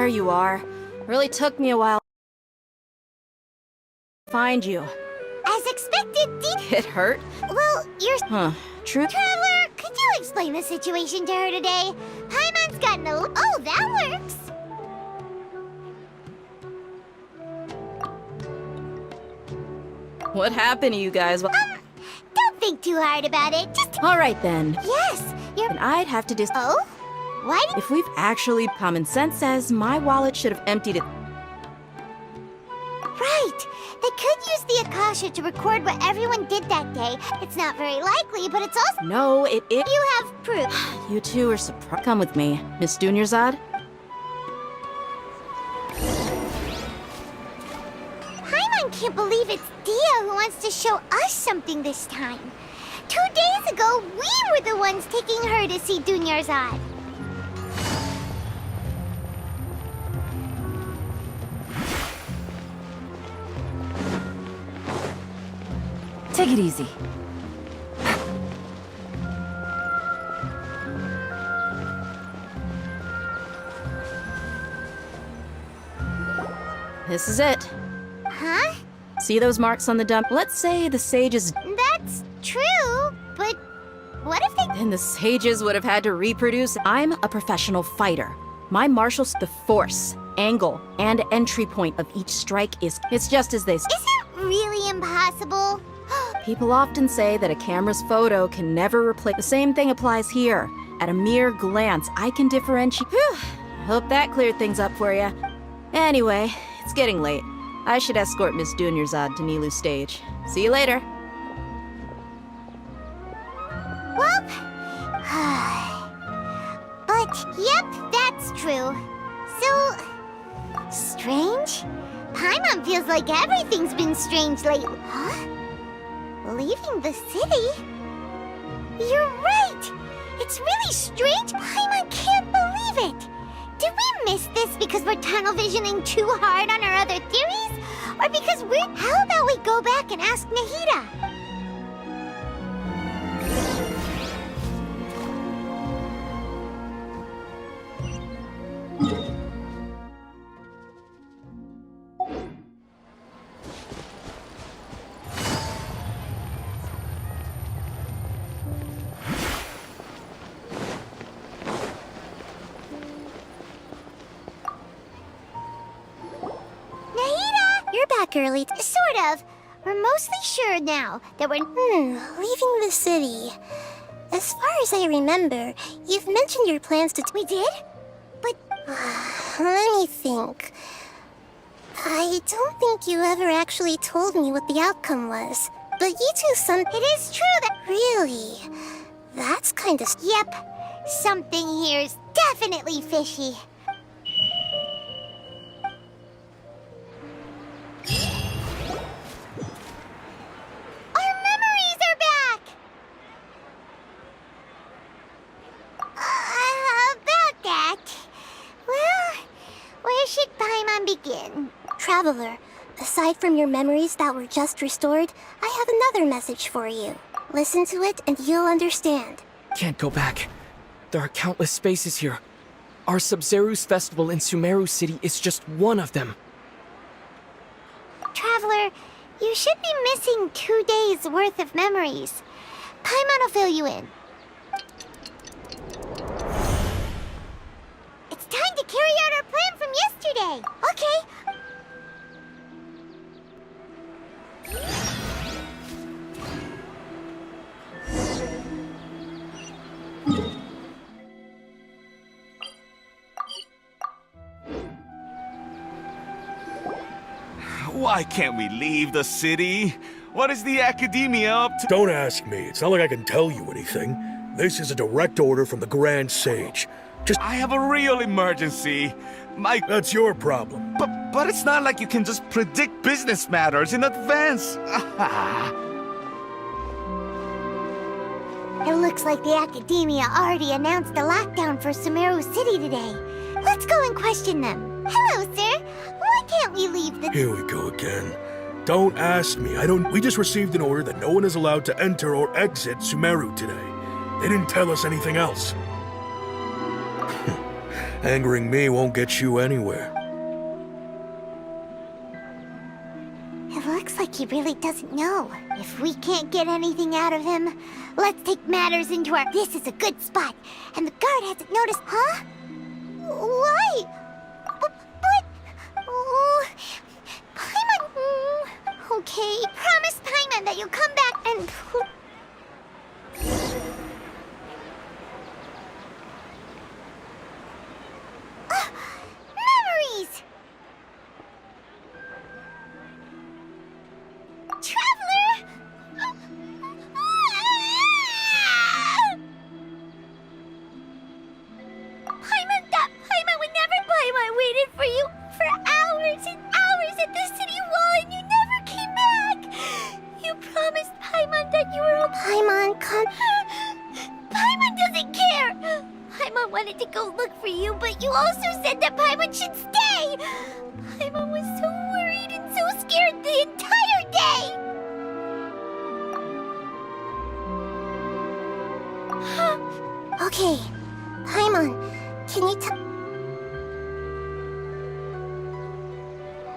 there you are. Really took me a while to find you. As expected, It hurt? Well, you're... Huh. True? Traveler, could you explain the situation to her today? Paimon's gotten a... Oh, that works! What happened to you guys? Don't think too hard about it. Just... Alright then. Yes, you're... And I'd have to Oh? Why did... If we've actually... Common sense says my wallet should have emptied it. Right! They could use the Akasha to record what everyone did that day. It's not very likely, but it's also... No, it is... You have proof. You two are surprised. Come with me, Miss Dunyarzad. Paimon can't believe it's Dia who wants to show us something this time. 2 days ago, we were the ones taking her to see Dunyarzad. Take it easy. This is it. Huh? See those marks on the dump? Let's say the sages... That's true, but what if they... Then the sages would have had to reproduce. I'm a professional fighter. My martials, the force, angle, and entry point of each strike is... It's just as they... Is it really impossible? People often say that a camera's photo can never replace... The same thing applies here. At a mere glance, I can differentiate... Whew. Hope that cleared things up for you. Anyway, it's getting late. I should escort Miss Dunyarzad to Nilu's stage. See you later. Well... But, yep, that's true. So... strange? Paimon feels like everything's been strange lately. Huh? Leaving the city? You're right! It's really strange! Paimon can't believe it! Did we miss this because we're tunnel visioning too hard on our other theories? Or because we're... How about we go back and ask Nahida? Back early. Sort of. We're mostly sure now that we're... leaving the city. As far as I remember, you've mentioned your plans to... We did? But... Let me think. I don't think you ever actually told me what the outcome was. But you two It is true that... Really? That's kind of... Yep. Something here's definitely fishy. Begin. Traveler, aside from your memories that were just restored, I have another message for you. Listen to it and you'll understand. Can't go back. There are countless spaces here. Our Sub-Zeru's festival in Sumeru City is just one of them. Traveler, you should be missing 2 days worth of memories. Paimon will fill you in. It's time to carry out our plan from yesterday. Okay. Why can't we leave the city? What is the academia up to? Don't ask me. It's not like I can tell you anything. This is a direct order from the Grand Sage. I have a real emergency. That's your problem. But it's not like you can just predict business matters in advance. It looks like the academia already announced a lockdown for Sumeru City today. Let's go and question them. Hello, sir. Why can't we leave the... Here we go again. Don't ask me. We just received an order that no one is allowed to enter or exit Sumeru today. They didn't tell us anything else. Angering me won't get you anywhere. It looks like he really doesn't know. If we can't get anything out of him, let's take matters into our... This is a good spot, and the guard hasn't noticed... Huh? Why? But... Oh... Paimon... Okay, promise Paimon that you'll come back and... Memories! Traveler! Paimon would never. Paimon waited for you for hours and hours at the city wall and you never came back! You promised Paimon that you were okay. Paimon, come. Paimon doesn't care! Paimon wanted to go look for you, but you also said that Paimon should stay! Paimon was so worried and so scared the entire day! Okay, Paimon, can you tell?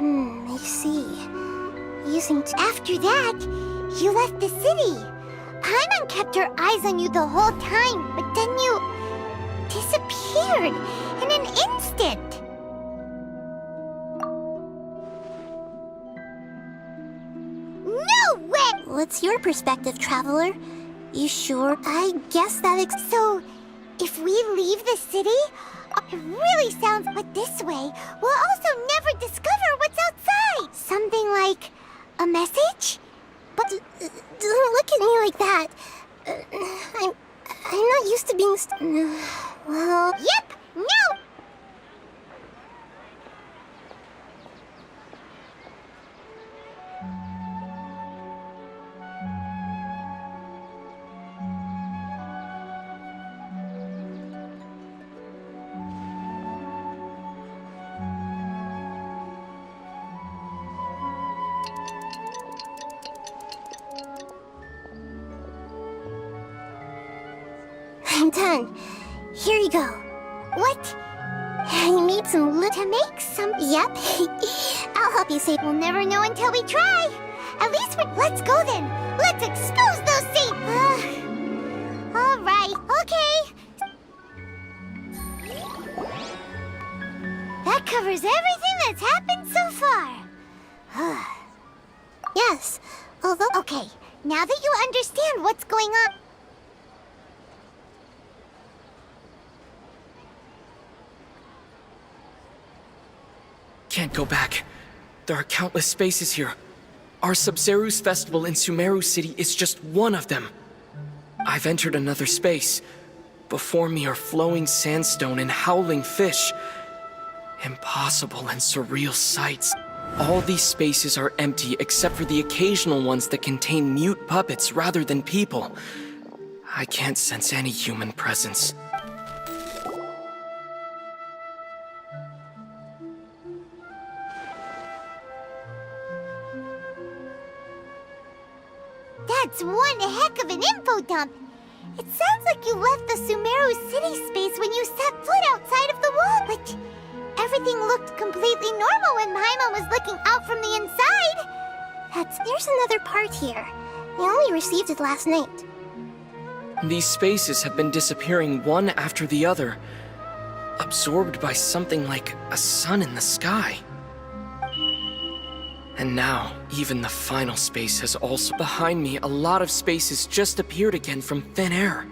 I see. After that, you left the city. Paimon kept her eyes on you the whole time, but then you disappeared in an instant. No way! What's your perspective, Traveler? You sure? I guess that So, if we leave the city, it really sounds but this way, we'll also never discover what's outside. Something like a message? But don't look at me like that. I'm not used to being well... Yep, no! I'm done. Here you go. What? I made some To make some... Yep. I'll help you save... We'll never know until we try. At least let's go then. Let's expose those thieves. All right, okay. That covers everything that's happened so far. Yes, although... Okay, now that you understand what's going on... Can't go back. There are countless spaces here. Our Sub-Zeru's festival in Sumeru City is just one of them. I've entered another space. Before me are flowing sandstone and howling fish. Impossible and surreal sights. All these spaces are empty except for the occasional ones that contain mute puppets rather than people. I can't sense any human presence. That's one heck of an info dump. It sounds like you left the Sumeru city space when you set foot outside of the wall, but everything looked completely normal when Paimon was looking out from the inside. There's another part here. I only received it last night. These spaces have been disappearing one after the other, absorbed by something like a sun in the sky. And now, even the final space has also... Behind me, a lot of spaces just appeared again from thin air.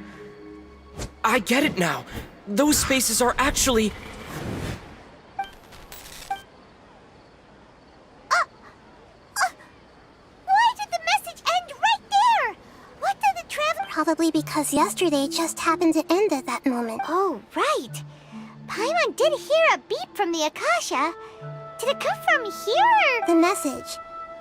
I get it now! Those spaces are actually... Why did the message end right there? What did the traveler... Probably because yesterday just happened to end at that moment. Oh, right. Paimon did hear a beep from the Akasha. Did it come from here? The message.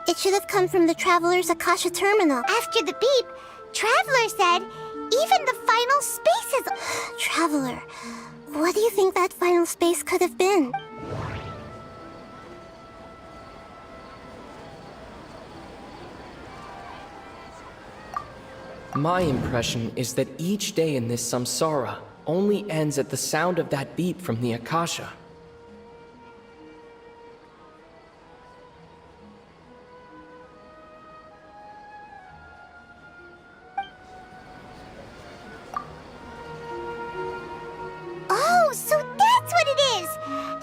It should have come from the Traveler's Akasha terminal. After the beep, Traveler said, even the final spaces... Traveler, what do you think that final space could have been? My impression is that each day in this samsara, only ends at the sound of that beep from the Akasha. Oh, so that's what it is!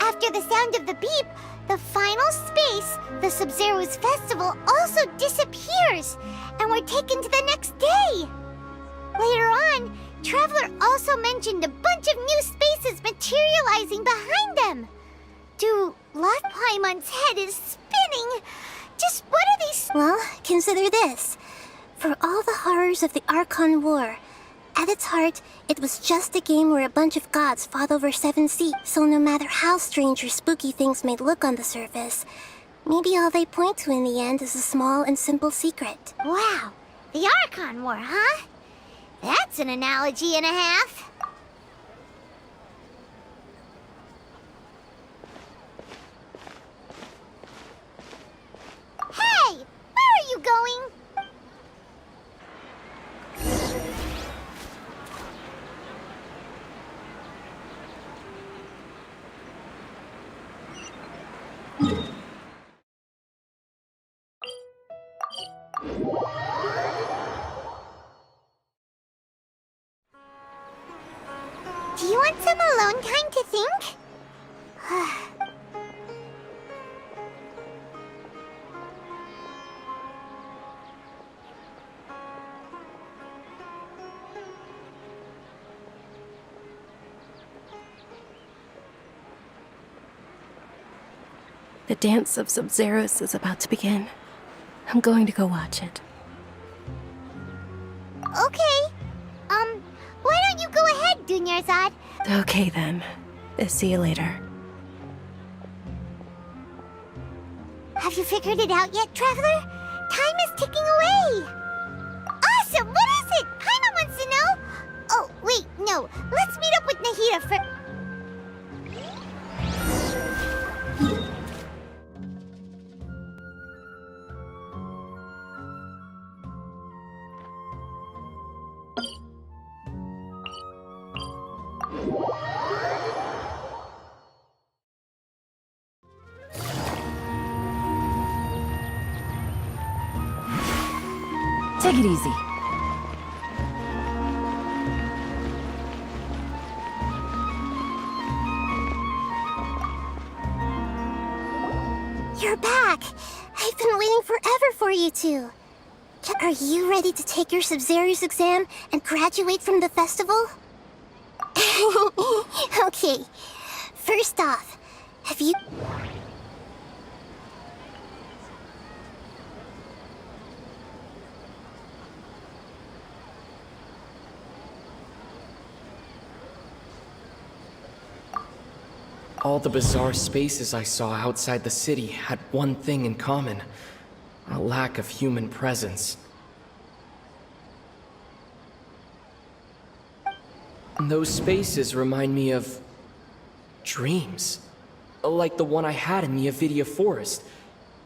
After the sound of the beep, the final space, the Sub-Zero's festival, also disappears, and we're taken to the next day! Later on, Traveler also mentioned a bunch of new spaces materializing behind them. Dude, Lost Paimon's head is spinning! Just what are these— Well, consider this. For all the horrors of the Archon War, at its heart, it was just a game where a bunch of gods fought over 7 seas. So no matter how strange or spooky things may look on the surface, maybe all they point to in the end is a small and simple secret. Wow, the Archon War, huh? That's an analogy and a half. Hey! Where are you going? Do you want some alone time to think? The dance of Sub-Zeros is about to begin. I'm going to go watch it. Okay. Why don't you go ahead, Dunyarzad? Okay then. See you later. Have you figured it out yet, Traveler? Time is ticking away! Awesome! What is it? Paimon wants to know! Oh, wait, no. Let's meet up with Nahida for— Take it easy. You're back! I've been waiting forever for you two. Are you ready to take your Sub-Zero's exam and graduate from the festival? Okay. First off, have you... All the bizarre spaces I saw outside the city had one thing in common: a lack of human presence. Those spaces remind me of dreams, like the one I had in the Avidia Forest,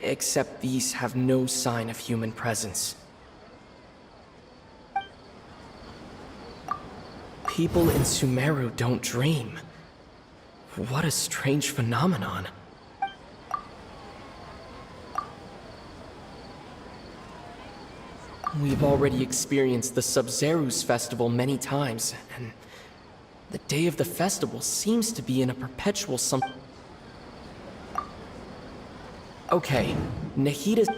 except these have no sign of human presence. People in Sumeru don't dream. What a strange phenomenon. We've already experienced the Sub-Zero's festival many times, and the day of the festival seems to be in a perpetual Okay, Nahida's...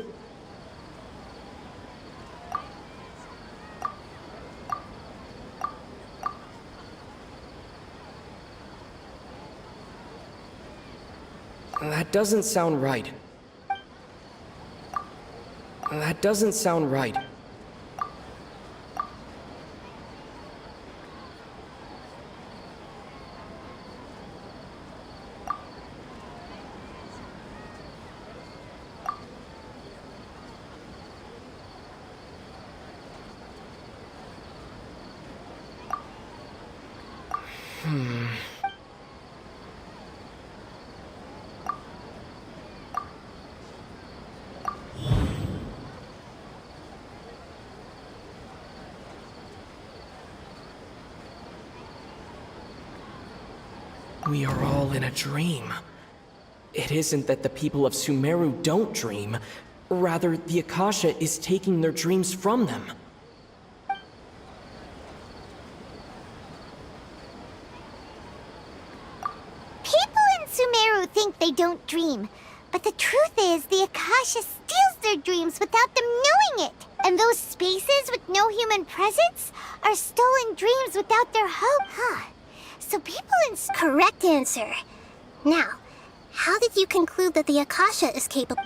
That doesn't sound right. That doesn't sound right. We are all in a dream. It isn't that the people of Sumeru don't dream. Rather, the Akasha is taking their dreams from them. People in Sumeru think they don't dream, but the truth is the Akasha steals their dreams without them knowing it. And those spaces with no human presence are stolen dreams without their hope, huh? So people in... Correct answer. Now, how did you conclude that the Akasha is capable?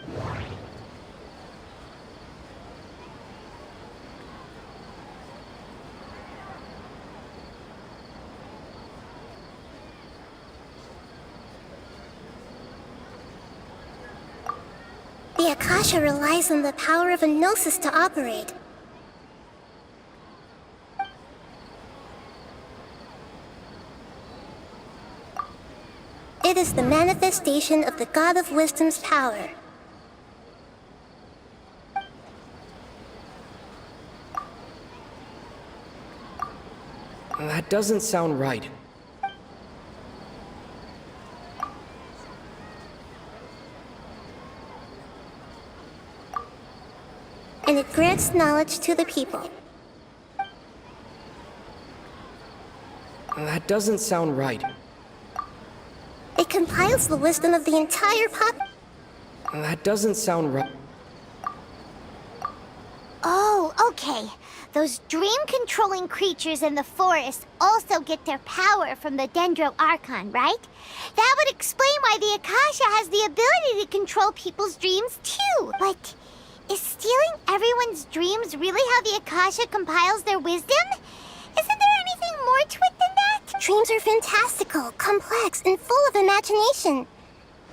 The Akasha relies on the power of a gnosis to operate. It is the manifestation of the God of Wisdom's power. That doesn't sound right. And it grants knowledge to the people. That doesn't sound right. It compiles the wisdom of the entire That doesn't sound right. Oh, okay. Those dream-controlling creatures in the forest also get their power from the Dendro Archon, right? That would explain why the Akasha has the ability to control people's dreams, too. But is stealing everyone's dreams really how the Akasha compiles their wisdom? Isn't there anything more to it than that? Dreams are fantastical, complex, and full of imagination.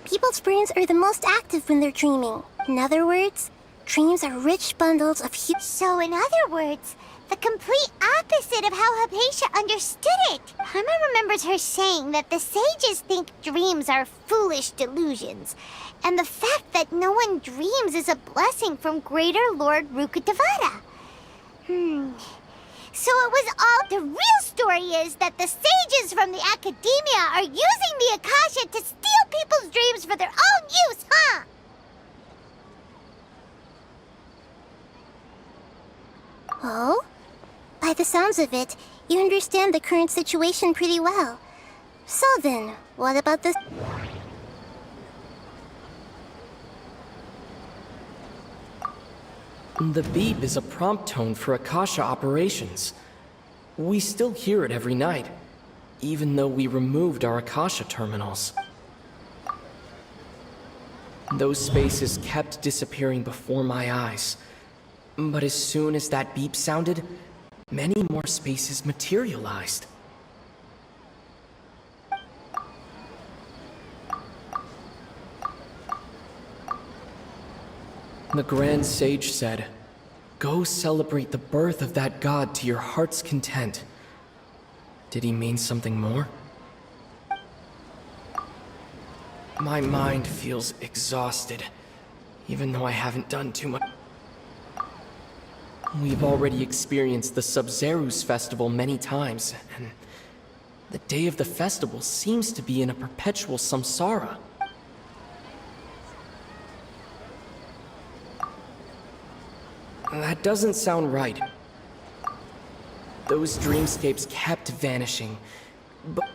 People's brains are the most active when they're dreaming. In other words, dreams are rich bundles of So in other words, the complete opposite of how Hypatia understood it. Paimon remembers her saying that the sages think dreams are foolish delusions, and the fact that no one dreams is a blessing from Greater Lord Rukkhadevata. So it was all... The real story is that the sages from the academia are using the Akasha to steal people's dreams for their own use, huh? Oh? By the sounds of it, you understand the current situation pretty well. So then, what about this? The beep is a prompt tone for Akasha operations. We still hear it every night, even though we removed our Akasha terminals. Those spaces kept disappearing before my eyes. But as soon as that beep sounded, many more spaces materialized. The Grand Sage said, "Go celebrate the birth of that god to your heart's content." Did he mean something more? My mind feels exhausted, even though I haven't done too much. We've already experienced the Sub-Zerus festival many times, and the day of the festival seems to be in a perpetual samsara. That doesn't sound right. Those dreamscapes kept vanishing, but...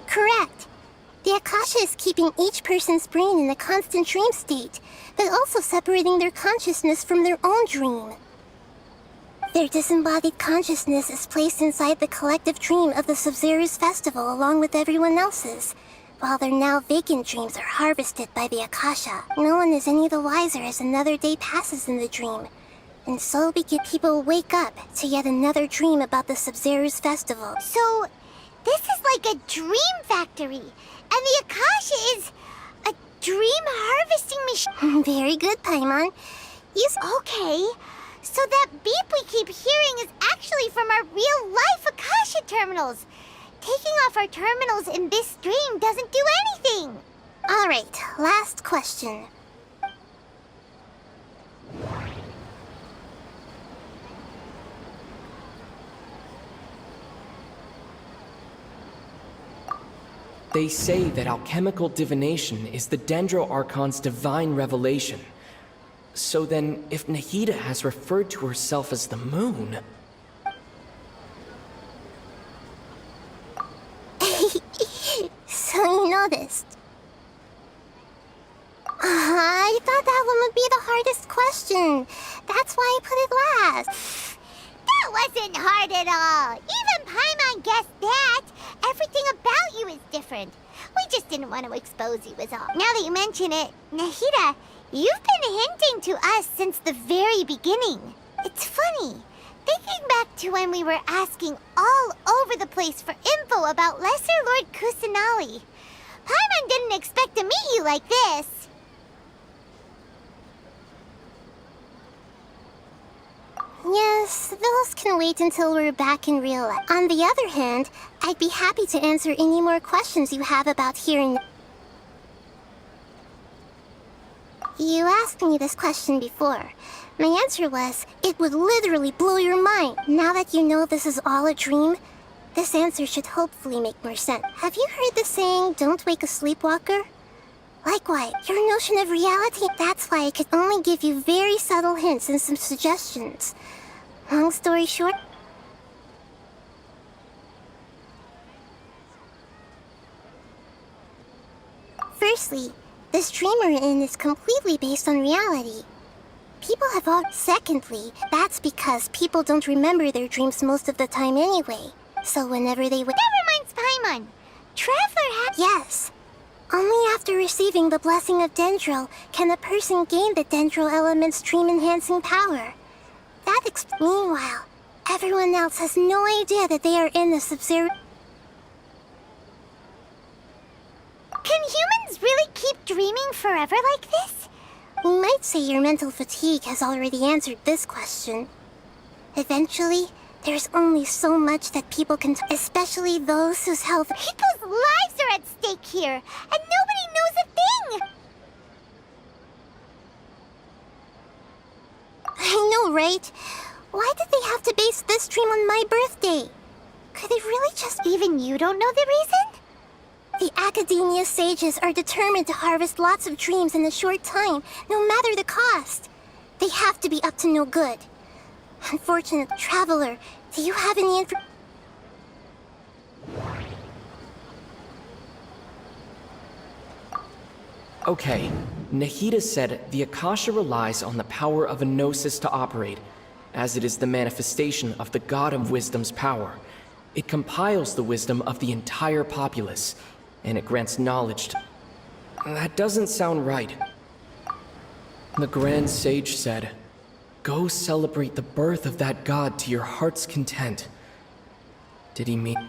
Correct. The Akasha is keeping each person's brain in a constant dream state, but also separating their consciousness from their own dream. Their disembodied consciousness is placed inside the collective dream of the Sub-Zerus festival along with everyone else's, while their now vacant dreams are harvested by the Akasha. No one is any the wiser as another day passes in the dream, and so people wake up to yet another dream about the Sub-Zerus festival. So, This is like a dream factory, and the Akasha is a dream harvesting machine. Very good, Paimon. Okay, so that beep we keep hearing is actually from our real-life Akasha terminals. Taking off our terminals in this dream doesn't do anything. All right, last question. They say that alchemical divination is the Dendro Archon's divine revelation. So then, if Nahida has referred to herself as the moon... So you noticed. I thought that one would be the hardest question. That's why I put it last. That wasn't hard at all. Even Paimon guessed that. Everything about you is different. We just didn't want to expose you, was all. Now that you mention it, Nahida, you've been hinting to us since the very beginning. It's funny. Thinking back to when we were asking all over the place for info about Lesser Lord Kusanali. Paimon didn't expect to meet you like this. Yes, those can wait until we're back in real life. On the other hand, I'd be happy to answer any more questions you have about hearing. You asked me this question before. My answer was, it would literally blow your mind. Now that you know this is all a dream, this answer should hopefully make more sense. Have you heard the saying, don't wake a sleepwalker? Likewise, your notion of reality, that's why I could only give you very subtle hints and some suggestions. Long story short... Firstly, this dream we're in is completely based on reality. People have all... Secondly, that's because people don't remember their dreams most of the time anyway. So whenever they... Never mind, Paimon. Traveler had... Yes. Only after receiving the blessing of Dendro can a person gain the Dendro element's dream-enhancing power. Meanwhile, everyone else has no idea that they are in the Sub-Zero... Can humans really keep dreaming forever like this? We might say your mental fatigue has already answered this question. Eventually, there's only so much that people can especially those whose health... People's lives are at stake here, and nobody knows a thing! I know, right? Why did they have to base this dream on my birthday? Could they really just... Even you don't know the reason? The Academia sages are determined to harvest lots of dreams in a short time, no matter the cost. They have to be up to no good. Unfortunate traveler, do you have any info? Okay, Nahida said the Akasha relies on the power of a gnosis to operate, as it is the manifestation of the God of Wisdom's power. It compiles the wisdom of the entire populace, and it grants knowledge to... That doesn't sound right. The Grand Sage said, "Go celebrate the birth of that God to your heart's content." Did he mean...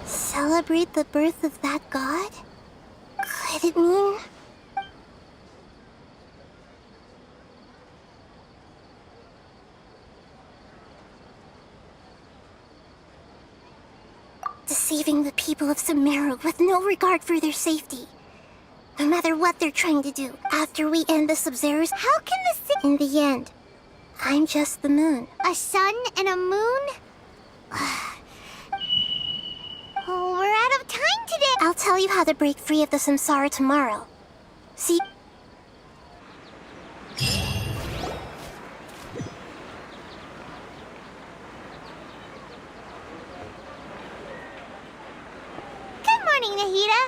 Celebrate the birth of that god? Could it mean... deceiving the people of Sumeru with no regard for their safety? No matter what they're trying to do, after we end the Sub-Zeros, How can the in the end, I'm just the moon. A sun and a moon? Oh, we're out of time today! I'll tell you how to break free of the samsara tomorrow. See... Good morning, Nahida.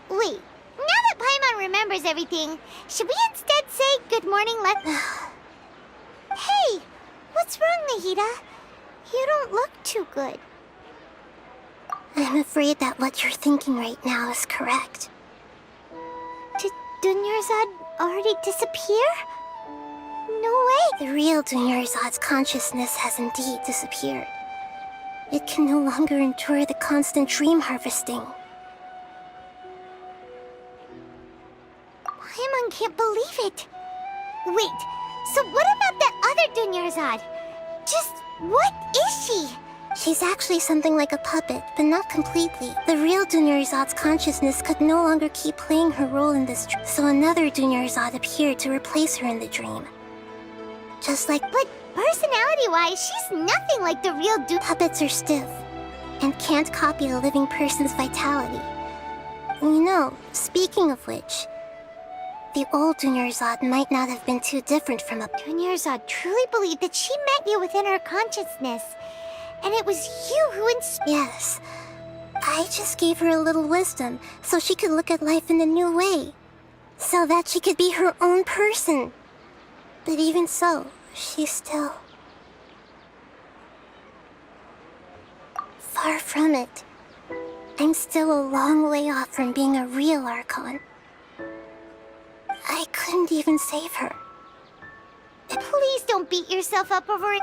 Wait. Now that Paimon remembers everything, should we instead say good morning, Hey! What's wrong, Nahida? You don't look too good. I'm afraid that what you're thinking right now is correct. Did Dunyarzad already disappear? No way! The real Dunyarzad's consciousness has indeed disappeared. It can no longer endure the constant dream harvesting. Paimon can't believe it. Wait, so what about that other Dunyarzad? Just what is she? She's actually something like a puppet, but not completely. The real Dunyarzad's consciousness could no longer keep playing her role in this dream, so another Dunyarzad appeared to replace her in the dream. Just like... But personality-wise, she's nothing like the real Puppets are stiff, and can't copy a living person's vitality. You know, speaking of which, the old Dunyarzad might not have been too different from a... Dunyarzad truly believed that she met you within her consciousness. And it was you who inspired... Yes. I just gave her a little wisdom, so she could look at life in a new way. So that she could be her own person. But even so, she's still... far from it. I'm still a long way off from being a real Archon. I couldn't even save her. Please don't beat yourself up over it.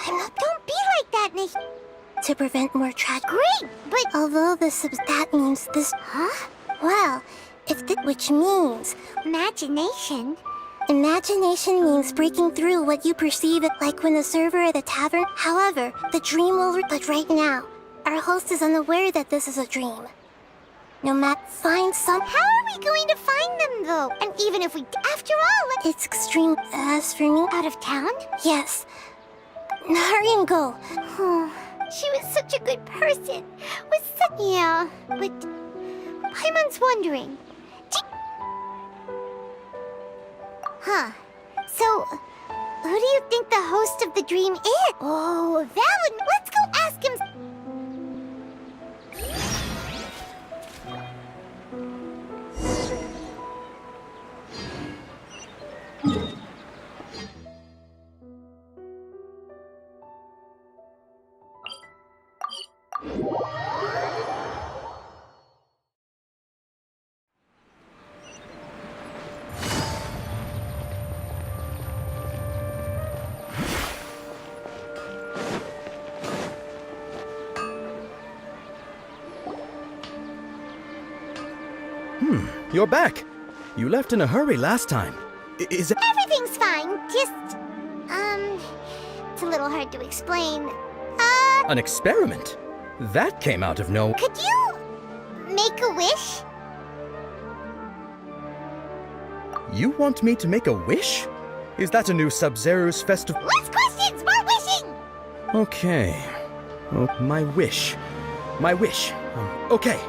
I'm not... Don't be like that, Nick. To prevent more tragedy. Great, but... Although that means this... Huh? Well, which means... Imagination? Imagination means breaking through what you perceive it like when a server at a tavern. However, the dream will... But right now, our host is unaware that this is a dream. No matter... Find some... How are we going to find them, though? And even if we... After all, It's extreme... As for me... out of town? Yes. Hurry and go. Oh, she was such a good person. Yeah, but... Paimon's wondering. Huh. So, who do you think the host of the dream is? Oh, valid. Let's go ask him. You're back. You left in a hurry last time. Is it... Everything's fine. Just, it's a little hard to explain. an experiment? That came out of no... Could you make a wish? You want me to make a wish? Is that a new Sub-Zero's festival? Less questions, more wishing! Okay. Oh, my wish. My wish. Okay.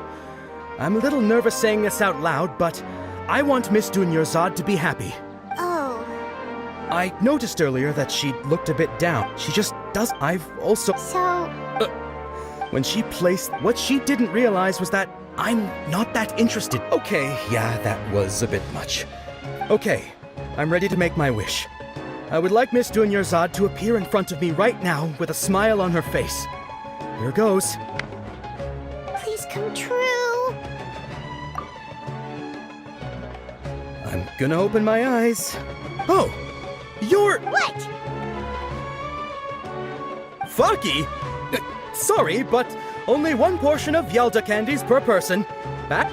I'm a little nervous saying this out loud, but I want Miss Dunyarzad to be happy. Oh. I noticed earlier that she looked a bit down. She just does. I've also... So... When she placed... What she didn't realize was that I'm not that interested. Okay, yeah, that was a bit much. Okay, I'm ready to make my wish. I would like Miss Dunyarzad to appear in front of me right now with a smile on her face. Here goes. Please come true. I'm gonna open my eyes. Oh! You're... What? Faki? Sorry, but only one portion of Yelda candies per person. Back?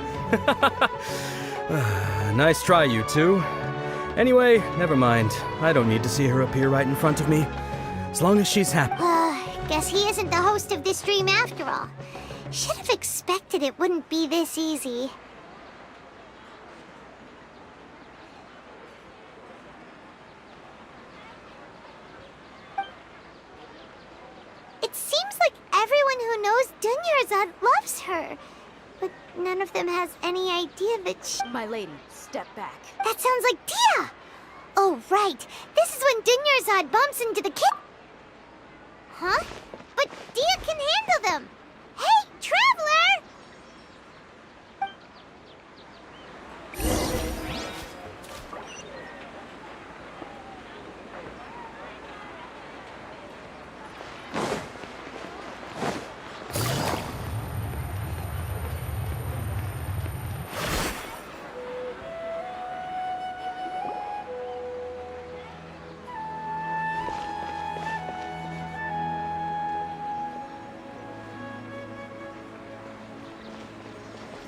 Nice try, you two. Anyway, never mind. I don't need to see her appear right in front of me. As long as she's happy. Guess he isn't the host of this dream after all. Should have expected it wouldn't be this easy. It seems like everyone who knows Dunyarzad loves her. But none of them has any idea that she... My lady, step back. That sounds like Dia! Oh, right. This is when Dunyarzad bumps into the kid... Huh? But Dia can handle them! Hey, Traveler!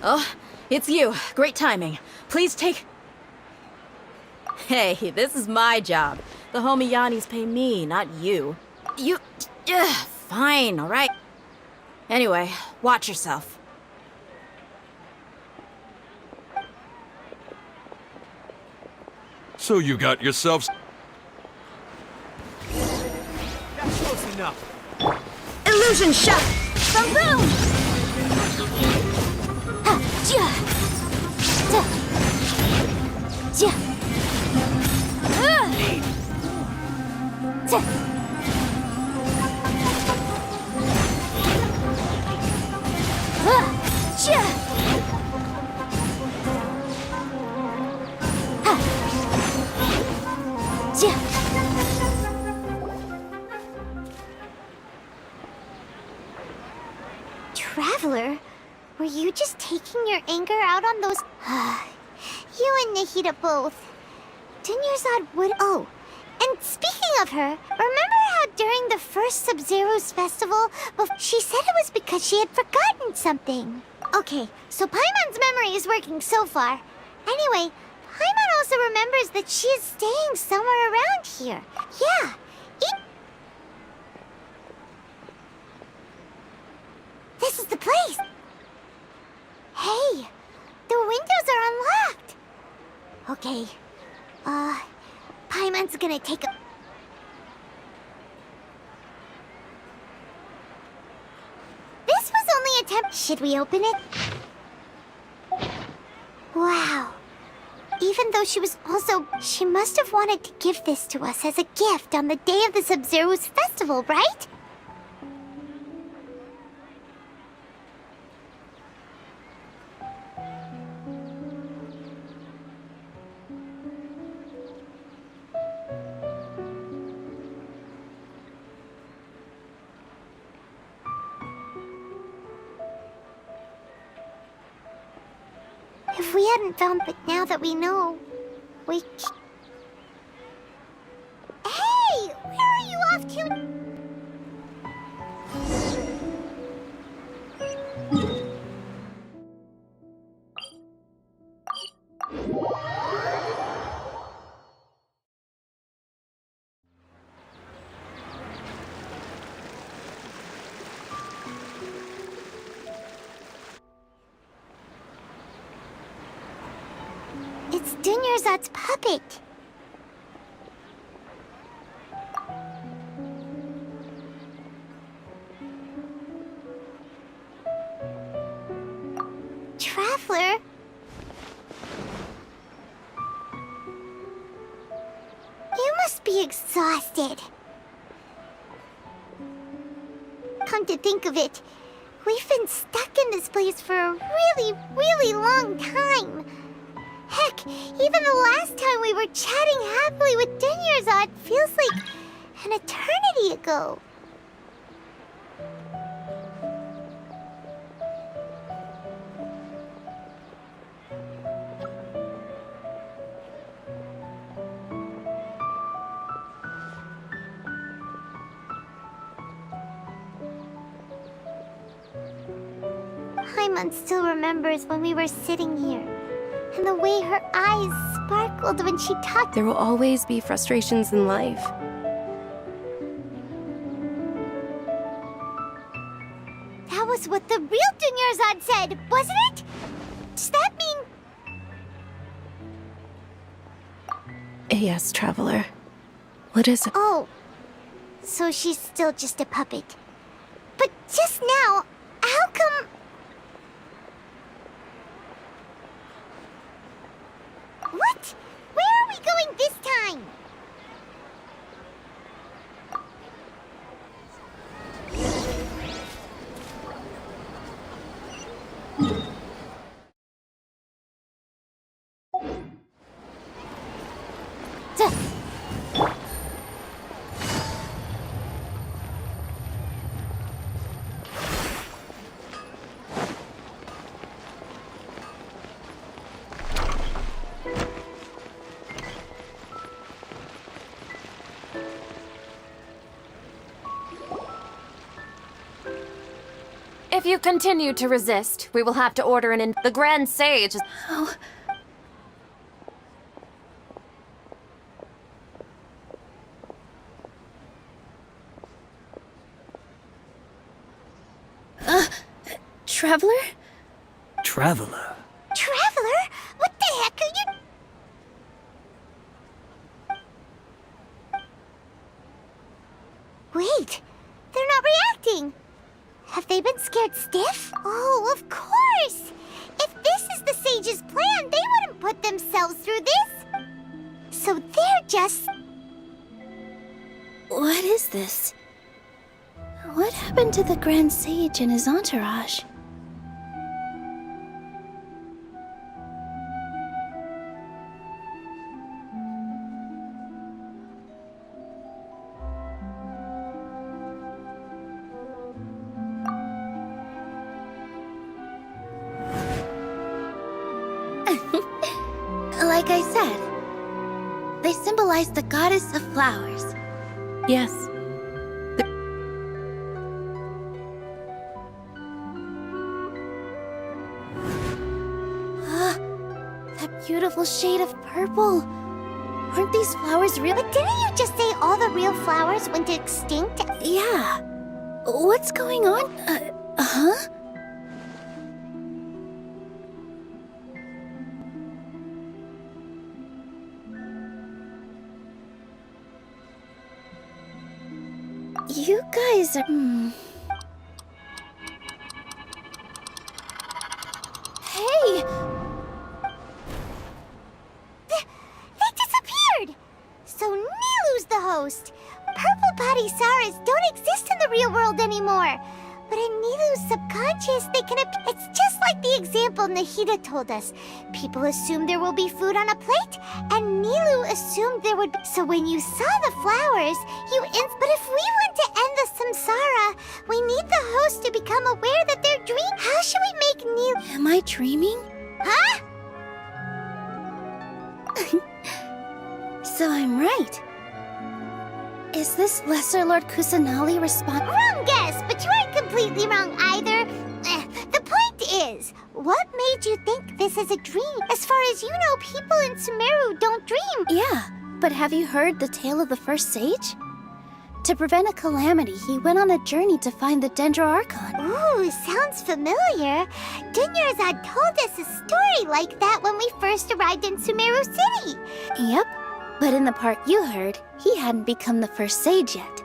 Oh, it's you. Great timing. Please take... Hey, this is my job. The homie Yannis pay me, not you. You... fine, alright. Anyway, watch yourself. So you got yourselves... That's close enough. Illusion shot! Boom! Traveler, were you just taking your anger out on those... you and Nahida both. Dunyarzad would... Oh, and speaking of her, remember how during the first Sub-Zero's festival, she said it was because she had forgotten something? Okay, so Paimon's memory is working so far. Anyway, Paimon also remembers that she is staying somewhere around here. Yeah, this is the place! Hey! The windows are unlocked! Okay. Paimon's gonna take a... This was only a temp... Should we open it? Wow. Even though she was also... She must have wanted to give this to us as a gift on the day of the Sub-Zero's festival, right? If we hadn't found, but now that we know, we... Hey! Where are you off to? It's Dunyarzad's puppet. Traveler? You must be exhausted. Come to think of it, we've been stuck in this place for a really long time. Heck, even the last time we were chatting happily with Dunyarzad feels like an eternity ago. Paimon still remembers when we were sitting here. And the way her eyes sparkled when she talked. There will always be frustrations in life. That was what the real Dunyarzad said, wasn't it? Does that mean... Yes, Traveler. What is it? Oh, so she's still just a puppet. But just now, how come... What? Where are we going this time? If you continue to resist, we will have to order the Grand Sage. Oh. Traveler? Traveler? Traveler? What the heck are you... Wait, they're not reacting. Have they been scared stiff? Oh, of course! If this is the sage's plan, they wouldn't put themselves through this. So they're just... What is this? What happened to the Grand Sage and his entourage? Like I said, they symbolize the goddess of flowers. Yes. That beautiful shade of purple. Aren't these flowers real? But didn't you just say all the real flowers went extinct? Yeah. What's going on? Huh? You guys are... Hey! They disappeared! So Nilu's the host. Purple body Saras don't exist in the real world anymore. But in Nilu's subconscious, they can appear. It's just like the example Nahida told us. People assume there will be food on a plate, and Nilu assumed there would be. So when you saw the flowers, But if we want to end the samsara, we need the host to become aware that they're dreaming. How should we make Nilu... Am I dreaming? Huh? So I'm right. Is this Lesser Lord Kusanali Wrong guess, but you aren't completely wrong either. The point is, what made you think this is a dream? As far as you know, people in Sumeru don't dream. Yeah, but have you heard the tale of the first sage? To prevent a calamity, he went on a journey to find the Dendro Archon. Ooh, sounds familiar. Dunyarzad told us a story like that when we first arrived in Sumeru City. Yep, but in the part you heard, he hadn't become the first sage yet.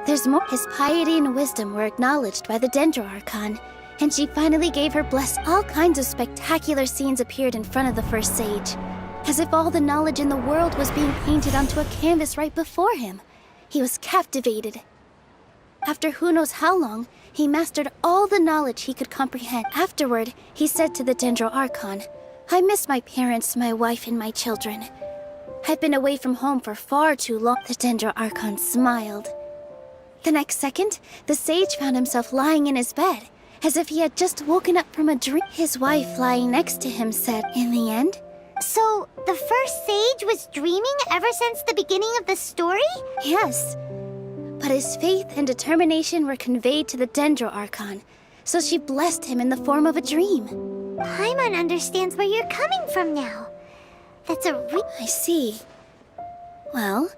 There's more. His piety and wisdom were acknowledged by the Dendro Archon, and she finally gave her blessing. All kinds of spectacular scenes appeared in front of the first sage, as if all the knowledge in the world was being painted onto a canvas right before him. He was captivated. After who knows how long, he mastered all the knowledge he could comprehend. Afterward, he said to the Dendro Archon, "I miss my parents, my wife, and my children. I've been away from home for far too long." The Dendro Archon smiled. The next second, the sage found himself lying in his bed, as if he had just woken up from a dream. His wife, lying next to him, said, "In the end..." So, the first sage was dreaming ever since the beginning of the story? Yes. But his faith and determination were conveyed to the Dendro Archon, so she blessed him in the form of a dream. Paimon understands where you're coming from now. That's I see. Well,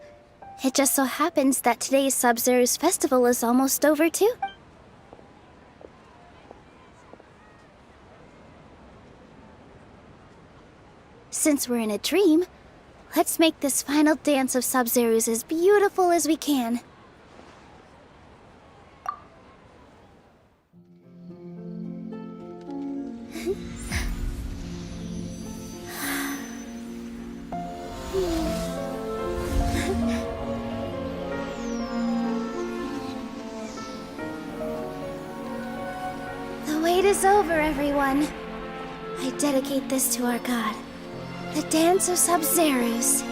it just so happens that today's Sub-Zero's festival is almost over too. Since we're in a dream, let's make this final dance of Sub-Zero's as beautiful as we can. The wait is over, everyone. I dedicate this to our god. The Dance of Sub-Zero's.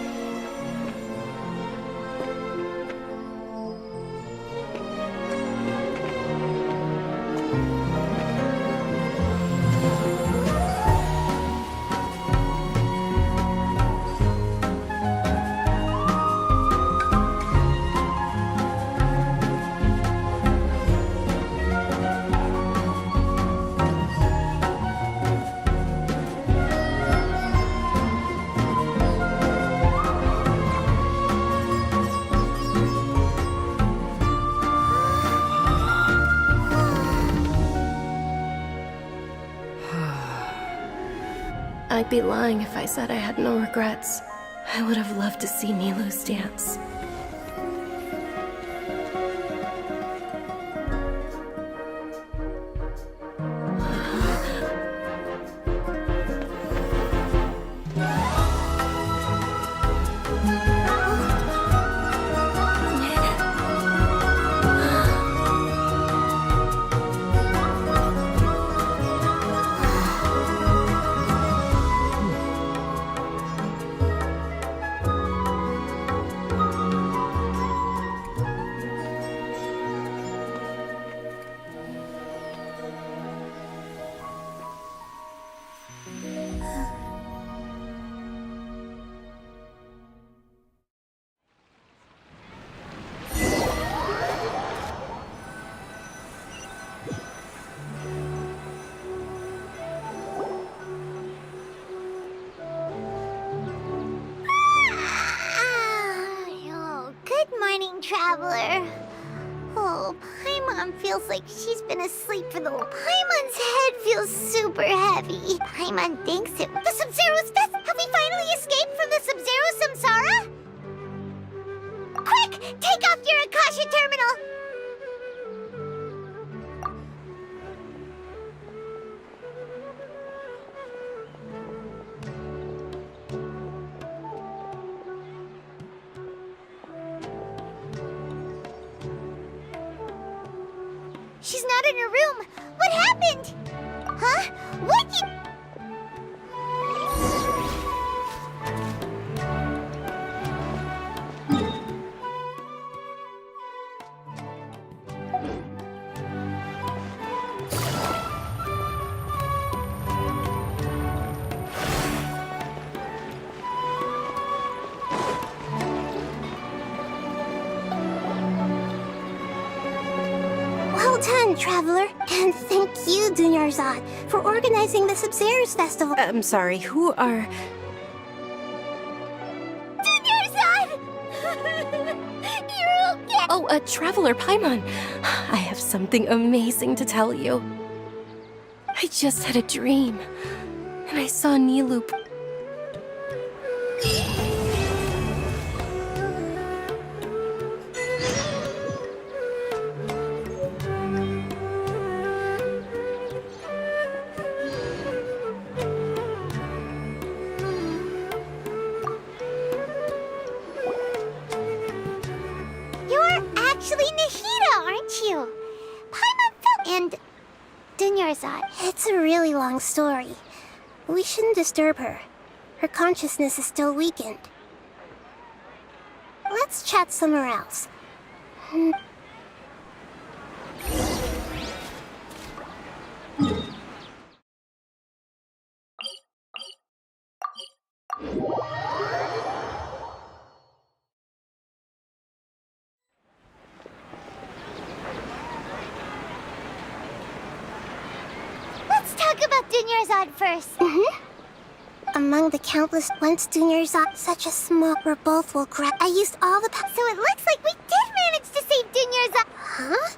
I'd be lying if I said I had no regrets. I would have loved to see Nilou's dance. Traveler. Oh, Paimon feels like she's been asleep for the whole. Paimon's head feels super heavy. Paimon thinks it. The Sub-Zero's fest. Have we finally escaped from the Sub-Zero samsara? Quick, take off your Akasha terminal. She's not in her room. What happened? Huh? What you... Well done, Traveler. And thank you, Dunyarzad, for organizing the Sub-Zero's festival. I'm sorry, who are... Dunyarzad! You're okay! Oh, Traveler Paimon. I have something amazing to tell you. I just had a dream, and I saw Nilou. Actually Nahida, aren't you? Paimon felt... And... Dunyarzad. It's a really long story. We shouldn't disturb her. Her consciousness is still weakened. Let's chat somewhere else. Talk about Dunyarzad first. Among the countless once Dunyarzad, such a small where both will grab. I used all the So it looks like we did manage to save Dunyarzad. Huh?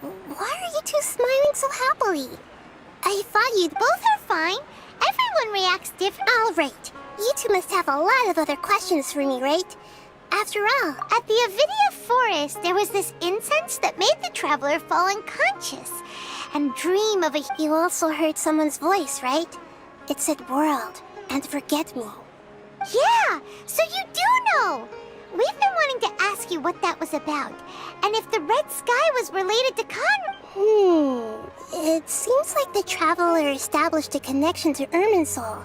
Why are you two smiling so happily? I thought you'd both are fine. Everyone reacts different. All right. You two must have a lot of other questions for me, right? After all, at the Avidia forest, there was this incense that made the traveler fall unconscious and dream of a... You also heard someone's voice, right? It said world and forget me. Yeah, so you do know. We've been wanting to ask you what that was about, and if the red sky was related to It seems like the traveler established a connection to Irminsul.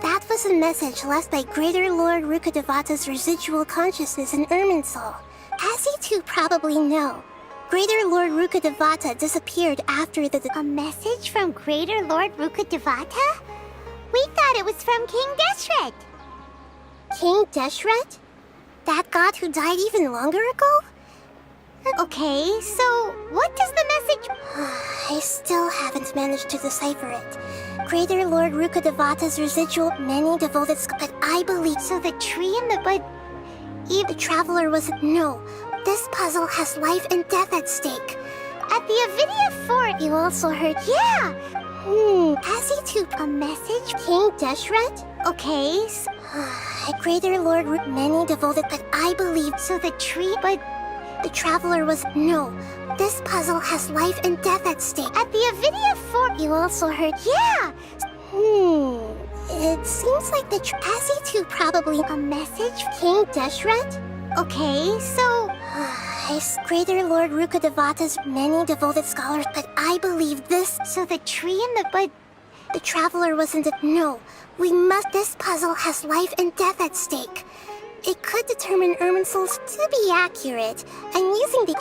That was a message left by Greater Lord Rukkhadevata's residual consciousness in Irminsul. As you two probably know, Greater Lord Rukkhadevata disappeared after the... A message from Greater Lord Rukkhadevata? We thought it was from King Deshret. King Deshret? That god who died even longer ago? Okay, so what does the message... I still haven't managed to decipher it. Greater Lord Rukkhadevata's residual, many devoted... But I believe... So the tree and the bud... The traveler was... No. This puzzle has life and death at stake. At the Avidia fort... You also heard... Yeah! A message? King Deshret? Okay, Greater Lord many devoted, but I believe so the tree, but the traveler was no. This puzzle has life and death at stake. At the Avidia Fort, you also heard? Yeah. It seems like the Azzy probably a message, King Deshret. Okay, so Greater Lord Ruka Devata's many devoted scholars, but I believe this. So the tree and but the traveler wasn't a no. We must. This puzzle has life and death at stake. It could determine Irminsul's to be accurate. I'm using the.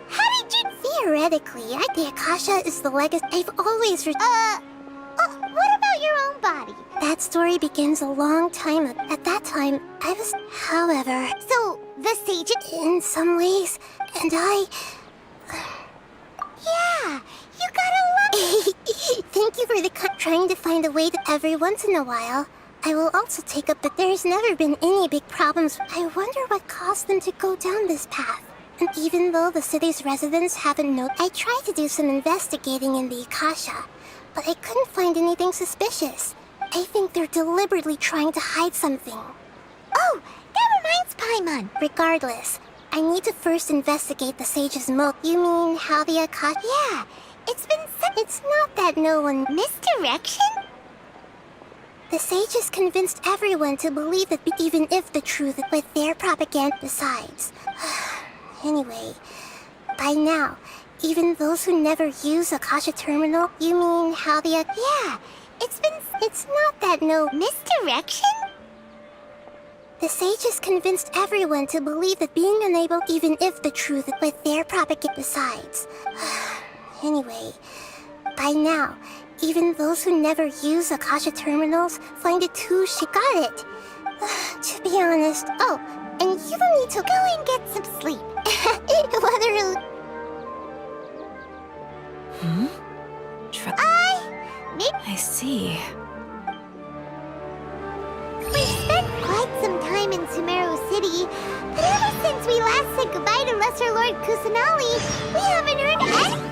How did you? Theoretically, the Akasha is the legacy. I've always. What about your own body? That story begins a long time ago. At that time, I was. However. So the sage. In some ways, and I. Yeah, you gotta love. Thank you for the trying to find a way to every once in a while. I will also take up that there's never been any big problems. I wonder what caused them to go down this path. And even though the city's residents haven't known, I tried to do some investigating in the Akasha, but I couldn't find anything suspicious. I think they're deliberately trying to hide something. Oh, that reminds Paimon. Regardless, I need to first investigate the sage's moat. You mean how the Akasha? Yeah, it's been said. It's not that no one... Misdirection? The sages convinced everyone to believe that even if the truth with their propaganda. Besides. Anyway, by now, even those who never use Akasha Terminal, you mean how the... Yeah, it's been... It's not that no... Misdirection? The sages convinced everyone to believe that being unable, even if the truth with their propaganda. Besides. Anyway, by now, even those who never use Akasha terminals find it too got it. To be honest. Oh, and you don't need to go and get some sleep. Literally. I see. We've spent quite some time in Sumeru City, but ever since we last said goodbye to Lesser Lord Kusanali, we haven't heard any...